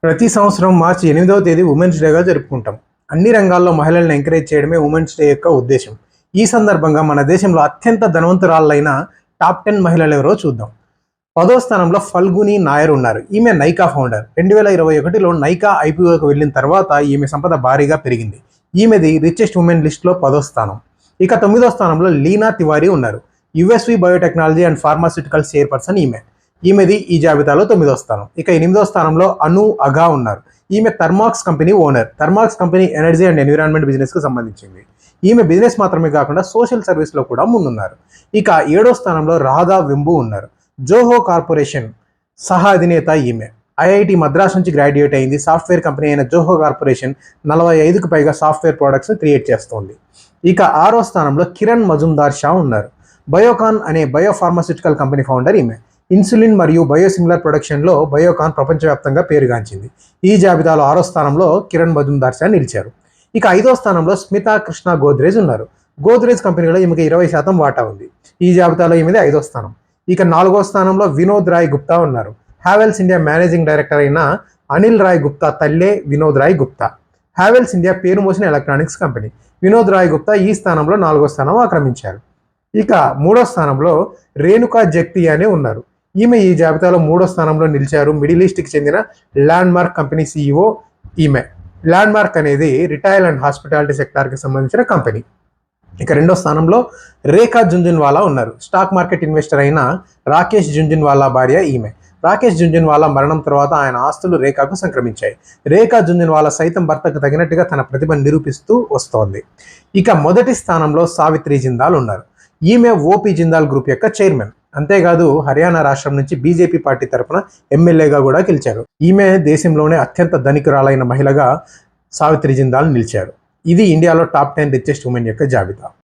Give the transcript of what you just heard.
ప్రతి సంవత్సరం మార్చి 8వ తేదీ ఉమెన్స్ డేగా జరుపుకుంటాం. అన్ని రంగాల్లో మహిళలను ఎంకరేజ్ చేయడమే ఉమెన్స్ డే యొక్క ఉద్దేశం. ఈ సందర్భంగా మన దేశంలో అత్యంత ధనవంతురాలైన టాప్ 10 మహిళలు ఎవరో చూద్దాం. 10వ స్థానంలో ఫల్గుని నాయర్ ఉన్నారు. ఈమె నైకా ఫౌండర్. 2021లో నైకా ఐపీఓకి వెళ్ళిన తర్వాత ఈమె సంపద భారీగా పెరిగింది. ఈమెది రిచెస్ట్ ఉమెన్ లిస్ట్లో 10వ స్థానం. ఇక 9వ స్థానంలో లీనా తివారీ ఉన్నారు. USV biotechnology and pharmaceuticals chairperson ఈమెది ఈ జాబితాలో 9వ స్థానం. ఇక 8వ స్థానంలో అను అగా ఉన్నారు. ఈమె Thermax company owner. Thermax company energy and environment బిజినెస్కి సంబంధించింది. ఈమె బిజినెస్ మాత్రమే కాకుండా సోషల్ సర్వీస్లో కూడా ముందున్నారు. ఇక 7వ స్థానంలో రాధా వెంబు ఉన్నారు. జోహో కార్పొరేషన్ సహ అధినేత ఈమె. ఐఐటి మద్రాస్ నుంచి గ్రాడ్యుయేట్ అయింది. సాఫ్ట్వేర్ కంపెనీ అయిన జోహో కార్పొరేషన్ 45కు పైగా సాఫ్ట్వేర్ ప్రోడక్ట్స్ని క్రియేట్ చేస్తోంది. ఇక 6వ స్థానంలో కిరణ్ మజుందార్ షా ఉన్నారు. బయోకాన్ అనే బయోఫార్మాస్యూటికల్ కంపెనీ ఫౌండర్ ఈమె. ఇన్సులిన్ మరియు బయోసిమిలర్ ప్రొడక్షన్లో బయోకాన్ ప్రపంచవ్యాప్తంగా పేరుగాంచింది. ఈ జాబితాలో 6వ స్థానంలో కిరణ్ మజుందార్ షా నిలిచారు. ఇక 5వ స్థానంలో స్మితా కృష్ణ గోద్రేజ్ ఉన్నారు. గోద్రేజ్ కంపెనీలో ఈమెకి 20% వాటా ఉంది. ఈ జాబితాలో ఈమెది 5వ స్థానం. ఇక 4వ స్థానంలో వినోద్ రాయ్ గుప్తా ఉన్నారు. హ్యావెల్స్ ఇండియా మేనేజింగ్ డైరెక్టర్ అయిన అనిల్ రాయ్ గుప్తా తల్లే వినోద్ రాయ్ గుప్తా. హ్యావెల్స్ ఇండియా పేరు మోసిన ఎలక్ట్రానిక్స్ కంపెనీ. వినోద్ రాయ్ గుప్తా ఈ స్థానంలో 4వ స్థానం ఆక్రమించారు. ఇక 3వ స్థానంలో రేణుకా జగ్తి అనే ఉన్నారు. ఈమె ఈ జాబితాలో 3వ స్థానంలో నిలిచారు. మిడిల్ ఈస్ట్కి చెందిన ల్యాండ్ మార్క్ కంపెనీ సీఈఓ ఈమె. ల్యాండ్ మార్క్ అనేది రిటైల్ అండ్ హాస్పిటాలిటీ సెక్టార్కి సంబంధించిన కంపెనీ. ఇక 2వ స్థానంలో రేఖా జుంజున్వాలా ఉన్నారు. స్టాక్ మార్కెట్ ఇన్వెస్టర్ అయిన రాకేష్ జుంజున్వాలా భార్య ఈమె. రాకేష్ జుంజున్వాలా మరణం తర్వాత ఆయన ఆస్తులు రేఖాకు సంక్రమించాయి. రేఖా జుంజున్వాలా సైతం భర్తకు తగినట్టుగా తన ప్రతిభను నిరూపిస్తూ వస్తోంది. ఇక మొదటి స్థానంలో సావిత్రి జిందాల్ ఉన్నారు. ఈమె ఓపీ జిందాల్ గ్రూప్ యొక్క చైర్మన్. అంతేకాదు హర్యానా రాష్ట్రం నుంచి బీజేపీ పార్టీ తరఫున ఎమ్మెల్యేగా కూడా గెలిచారు. ఈమె దేశంలోనే అత్యంత ధనికురాలైన మహిళగా సావిత్రి జిందాల్ నిలిచారు. ఇది ఇండియాలో టాప్ 10 రిచెస్ట్ ఉమెన్ యొక్క జాబితా.